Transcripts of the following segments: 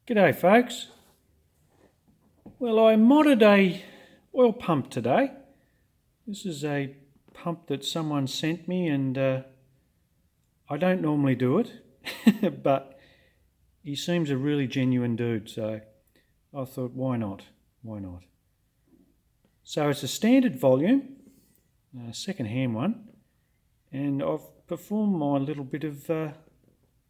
G'day folks. Well, I modded a oil pump today. This is a pump that someone sent me and I don't normally do it, but he seems a really genuine dude, so I thought why not? So it's a standard volume, second-hand one, and I've performed my little bit of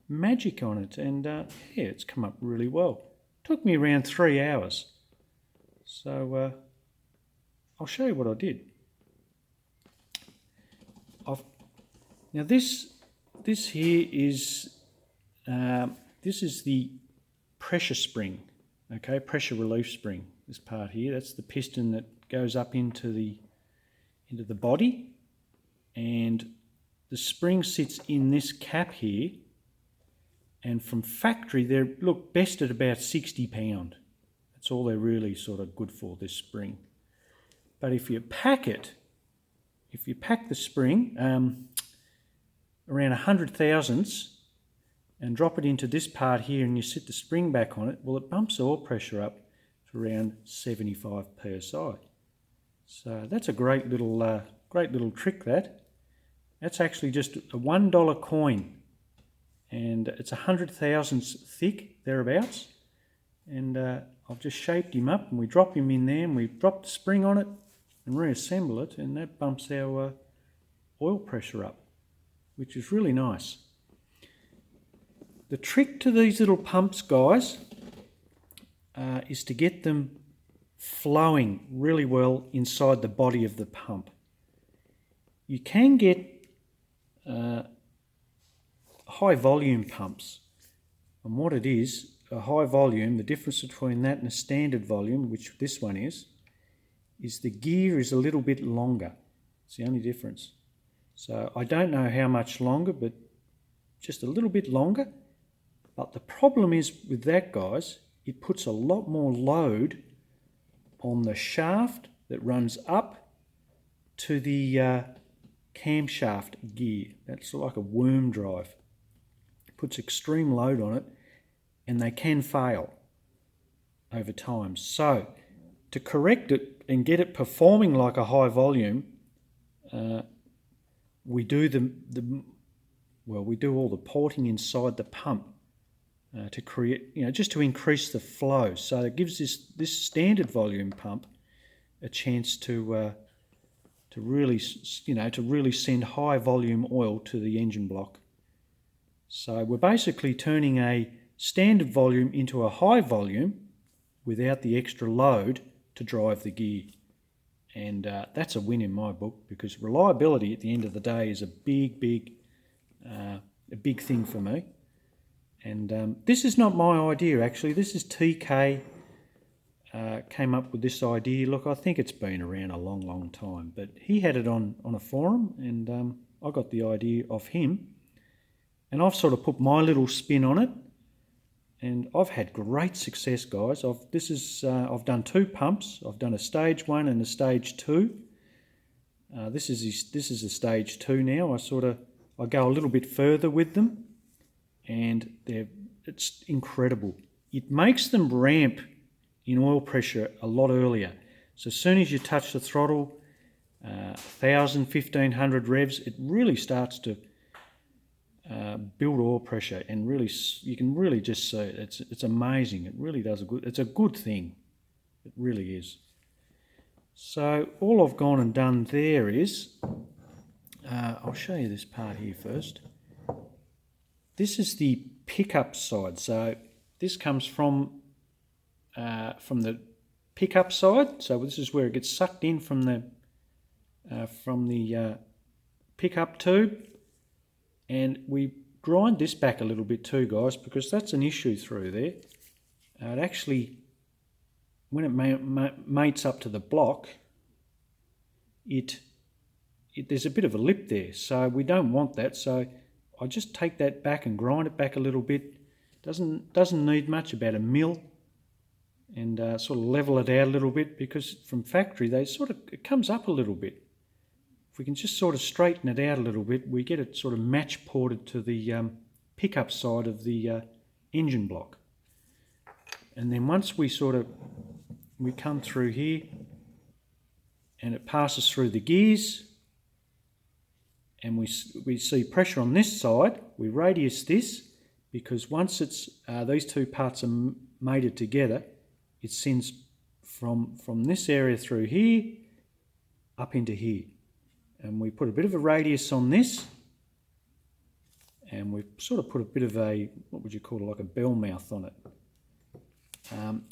magic on it, and yeah, it's come up really well. Took me around 3 hours. So I'll show you what I did. Now this here is this is the pressure spring, okay, pressure relief spring. This part here, that's the piston that goes up into the body, and the spring sits in this cap here. And from factory, they're, look, best at about 60 pound. That's all they're really sort of good for, this spring. But if you pack the spring around 100 thousandths and drop it into this part here and you sit the spring back on it, well, it bumps the oil pressure up to around 75 psi. So that's a great little trick. That's actually just a $1 coin. And it's 100 thousandths thick, thereabouts. And I've just shaped him up, and we drop him in there, and we drop the spring on it and reassemble it, and that bumps our oil pressure up, which is really nice. The trick to these little pumps, guys, is to get them flowing really well inside the body of the pump. You can get high volume pumps, and what it is, a high volume, the difference between that and a standard volume, which this one is the gear is a little bit longer. It's the only difference. So I don't know how much longer, but just a little bit longer. But the problem is with that, guys, it puts a lot more load on the shaft that runs up to the camshaft gear. That's like a worm drive. Puts extreme load on it, and they can fail over time. So to correct it and get it performing like a high volume, we do we do all the porting inside the pump to create, just to increase the flow. So it gives this standard volume pump a chance to really send high volume oil to the engine block. So we're basically turning a standard volume into a high volume without the extra load to drive the gear. And that's a win in my book, because reliability at the end of the day is a big thing for me. And this is not my idea, actually. This is TK came up with this idea. Look, I think it's been around a long time, but he had it on a forum, and I got the idea off him. And I've sort of put my little spin on it, and I've had great success, guys. I've done 2 pumps. I've done a stage 1 and a stage 2. This is a stage 2 now. I go a little bit further with them, and it's incredible. It makes them ramp in oil pressure a lot earlier. So as soon as you touch the throttle, 1,000, 1,500 revs, it really starts to build oil pressure, and really you can really just see it. It's amazing. It really does it's a good thing. It really is. So all I've gone and done there is I'll show you this part here first. This is the pickup side. So this comes from the pickup side. So this is where it gets sucked in from the pickup tube. And we grind this back a little bit too, guys, because that's an issue through there. It actually, when it mates up to the block, there's a bit of a lip there, so we don't want that. So I just take that back and grind it back a little bit. Doesn't need much, about a mil, and sort of level it out a little bit, because from factory it comes up a little bit. If we can just sort of straighten it out a little bit, we get it sort of match ported to the pickup side of the engine block. And then once we come through here and it passes through the gears and we see pressure on this side, we radius this, because once it's these two parts are mated together, it sends from this area through here up into here. And we put a bit of a radius on this, and we've sort of put a bit of a, what would you call it, like a bell mouth on it.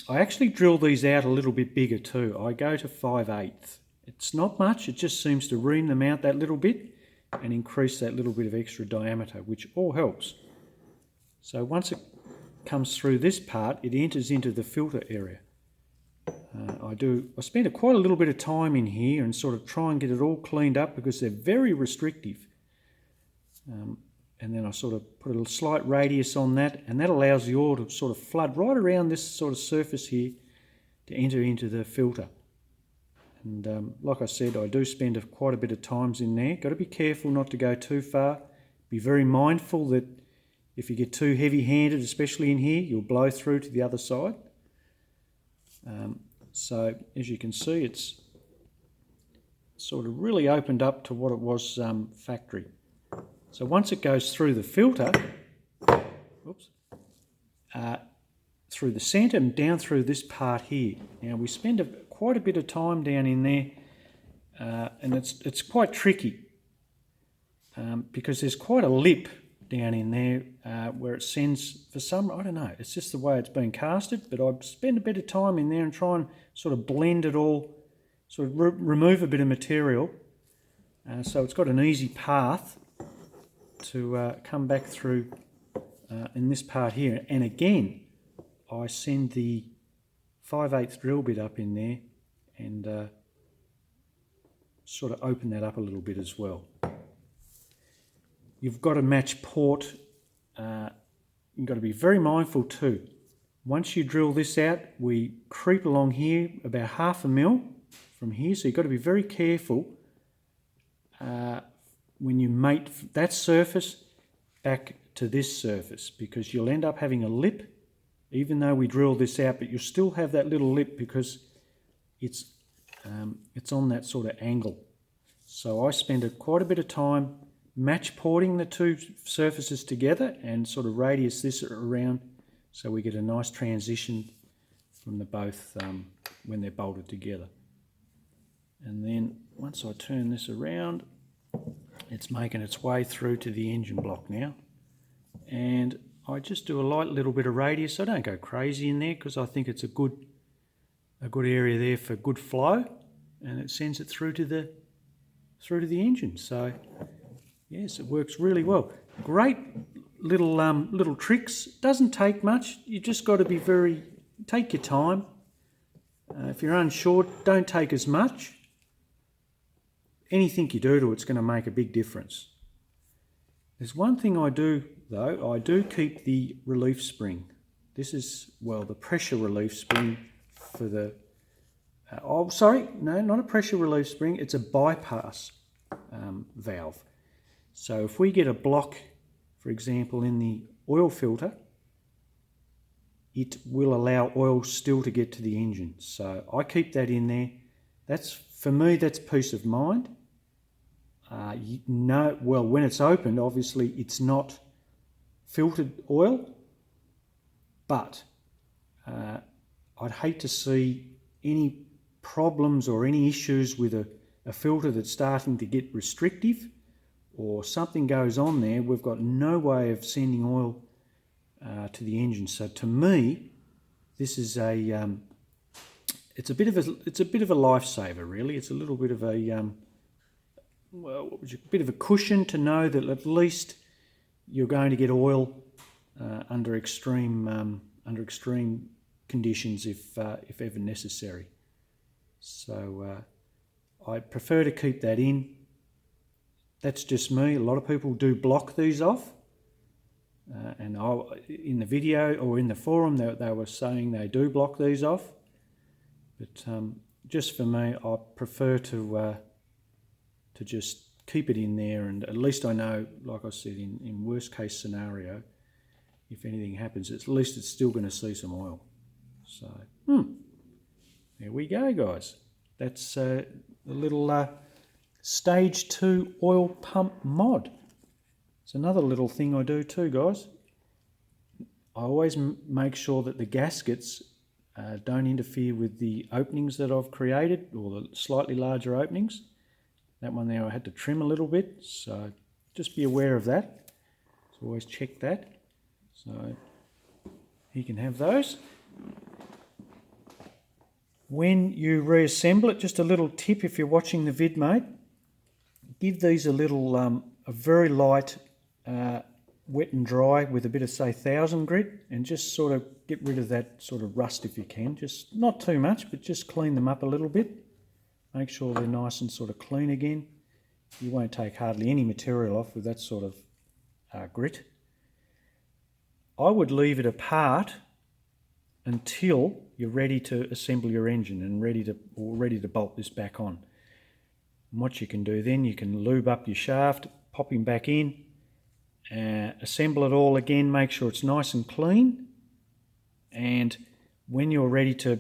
I actually drill these out a little bit bigger too. I go to 5/8. It's not much, it just seems to ream them out that little bit and increase that little bit of extra diameter, which all helps. So once it comes through this part, it enters into the filter area. I spend quite a little bit of time in here and sort of try and get it all cleaned up because they're very restrictive. And then I sort of put a little slight radius on that, and that allows the oil to sort of flood right around this sort of surface here to enter into the filter. And like I said, I do spend quite a bit of times in there. Got to be careful not to go too far. Be very mindful that if you get too heavy-handed, especially in here, you'll blow through to the other side. So as you can see, it's sort of really opened up to what it was factory. So once it goes through the filter, through the centre and down through this part here. Now we spend quite a bit of time down in there, and it's quite tricky because there's quite a lip down in there where it sends, for some, I don't know, it's just the way it's been casted, but I spend a bit of time in there and try and sort of blend it all, sort of remove a bit of material, so it's got an easy path to come back through in this part here. And again, I send the 5/8 drill bit up in there and sort of open that up a little bit as well. You've got to match port. You've got to be very mindful too. Once you drill this out, we creep along here about 1/2 mil from here, so you've got to be very careful when you mate that surface back to this surface, because you'll end up having a lip, even though we drill this out, but you'll still have that little lip because it's on that sort of angle. So I spend quite a bit of time match porting the two surfaces together and sort of radius this around so we get a nice transition from the both when they're bolted together. And then once I turn this around, it's making its way through to the engine block now, and I just do a light little bit of radius. I don't go crazy in there because I think it's a good area there for good flow, and it sends it through to the engine. So yes, it works really well. Great little tricks. Doesn't take much. You just got to be take your time. If you're unsure, don't take as much. Anything you do to it's going to make a big difference. There's one thing I do though. I do keep the relief spring. This is, well, the pressure relief spring for the... oh, sorry, no, not a pressure relief spring. It's a bypass valve. So if we get a block, for example, in the oil filter, it will allow oil still to get to the engine. So I keep that in there. For me, that's peace of mind. Well, when it's opened, obviously it's not filtered oil, but I'd hate to see any problems or any issues with a filter that's starting to get restrictive, or something goes on there. We've got no way of sending oil to the engine. So to me, this is it's a bit of a lifesaver, really. It's a little bit of a bit of a cushion to know that at least you're going to get oil under extreme conditions if ever necessary. So I prefer to keep that in. That's just me. A lot of people do block these off, and in the video or in the forum they were saying they do block these off. But just for me, I prefer to just keep it in there, and at least I know, like I said, in worst case scenario, if anything happens, at least it's still going to see some oil. So, there we go, guys. That's a little stage 2 oil pump mod. It's another little thing I do too, guys. I always make sure that the gaskets don't interfere with the openings that I've created, or the slightly larger openings. That one there I had to trim a little bit, so just be aware of that. So always check that. So you can have those. When you reassemble it, just a little tip if you're watching the vid, mate, give these a little, a very light wet and dry with a bit of, say, 1000 grit, and just sort of get rid of that sort of rust if you can. Just not too much, but just clean them up a little bit. Make sure they're nice and sort of clean again. You won't take hardly any material off with that sort of grit. I would leave it apart until you're ready to assemble your engine and ready to bolt this back on. And what you can do then, you can lube up your shaft, pop him back in, assemble it all again, make sure it's nice and clean, and when you're ready to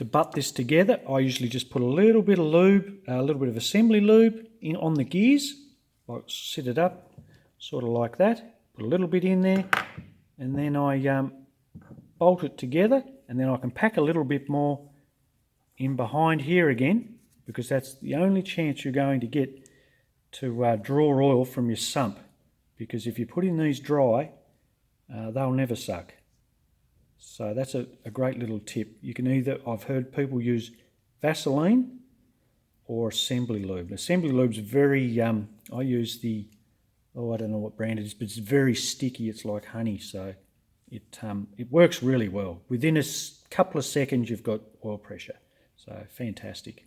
butt this together, I usually just put a little bit of lube, a little bit of assembly lube in on the gears, like sit it up, sort of like that, put a little bit in there, and then I bolt it together, and then I can pack a little bit more in behind here again, because that's the only chance you're going to get to draw oil from your sump, because if you put in these dry, they'll never suck. So that's a great little tip. You can either, I've heard people use Vaseline or assembly lube. Assembly lube's very, I use the, I don't know what brand it is, but it's very sticky. It's like honey, so it works really well. Within a couple of seconds, you've got oil pressure. So fantastic.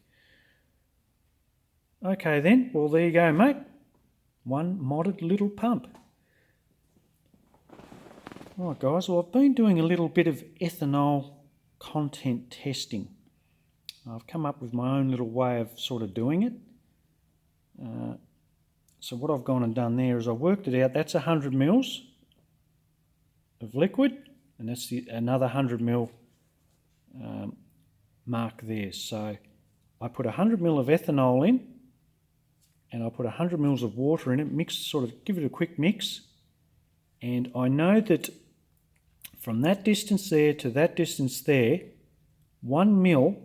Okay then, well there you go, mate. One modded little pump. Right guys, well I've been doing a little bit of ethanol content testing. I've come up with my own little way of sort of doing it. So what I've gone and done there is I worked it out. That's 100 mils of liquid, and that's another 100 mil mark there. So I put 100 mil of ethanol in, and I put 100 mils of water in it, mix, sort of give it a quick mix, and I know that from that distance there to that distance there, 1 mil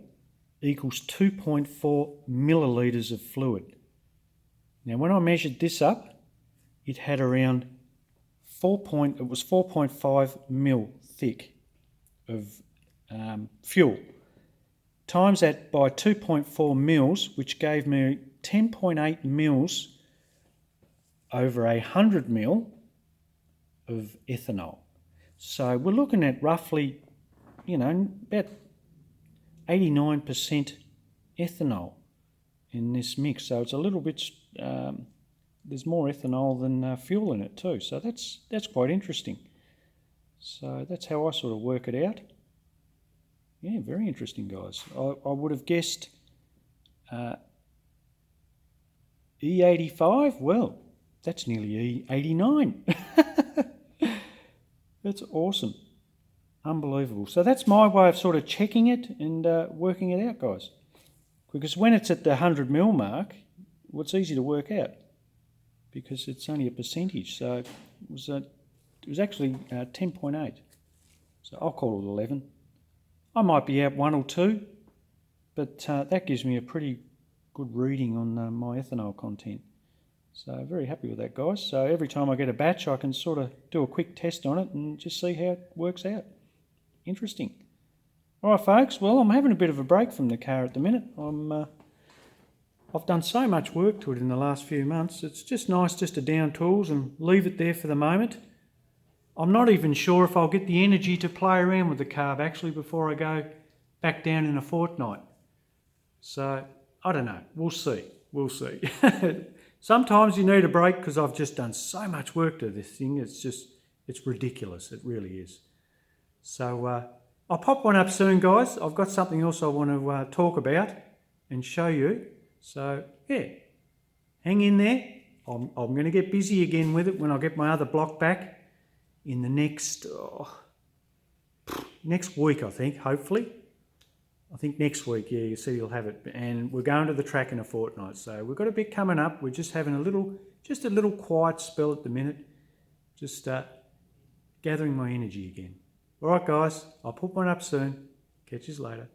equals 2.4 millilitres of fluid. Now when I measured this up, it had around it was 4.5 mil thick of fuel. Times that by 2.4 mils, which gave me 10.8 mils over 100 mil of ethanol. So we're looking at roughly, about 89% ethanol in this mix. So it's a little bit, there's more ethanol than fuel in it too. So that's quite interesting. So that's how I sort of work it out. Yeah, very interesting, guys. I would have guessed E85. Well, that's nearly E89. That's awesome. Unbelievable. So that's my way of sort of checking it and working it out, guys. Because when it's at the 100 mil mark, well, it's easy to work out because it's only a percentage. So it was actually 10.8. So I'll call it 11. I might be out 1 or 2, but that gives me a pretty good reading on my ethanol content. So very happy with that, guys. So every time I get a batch, I can sort of do a quick test on it and just see how it works out. Interesting. All right, folks. Well, I'm having a bit of a break from the car at the minute. I've done so much work to it in the last few months. It's just nice just to down tools and leave it there for the moment. I'm not even sure if I'll get the energy to play around with the carb actually before I go back down in a fortnight. So I don't know. We'll see. We'll see. Sometimes you need a break because I've just done so much work to this thing. It's ridiculous. It really is. So I'll pop one up soon, guys. I've got something else I want to talk about and show you. So yeah, hang in there. I'm going to get busy again with it when I get my other block back in the next week, I think, hopefully. I think next week, yeah, you see you'll have it. And we're going to the track in a fortnight. So we've got a bit coming up. We're just having a little quiet spell at the minute. Just gathering my energy again. All right, guys, I'll put one up soon. Catch you later.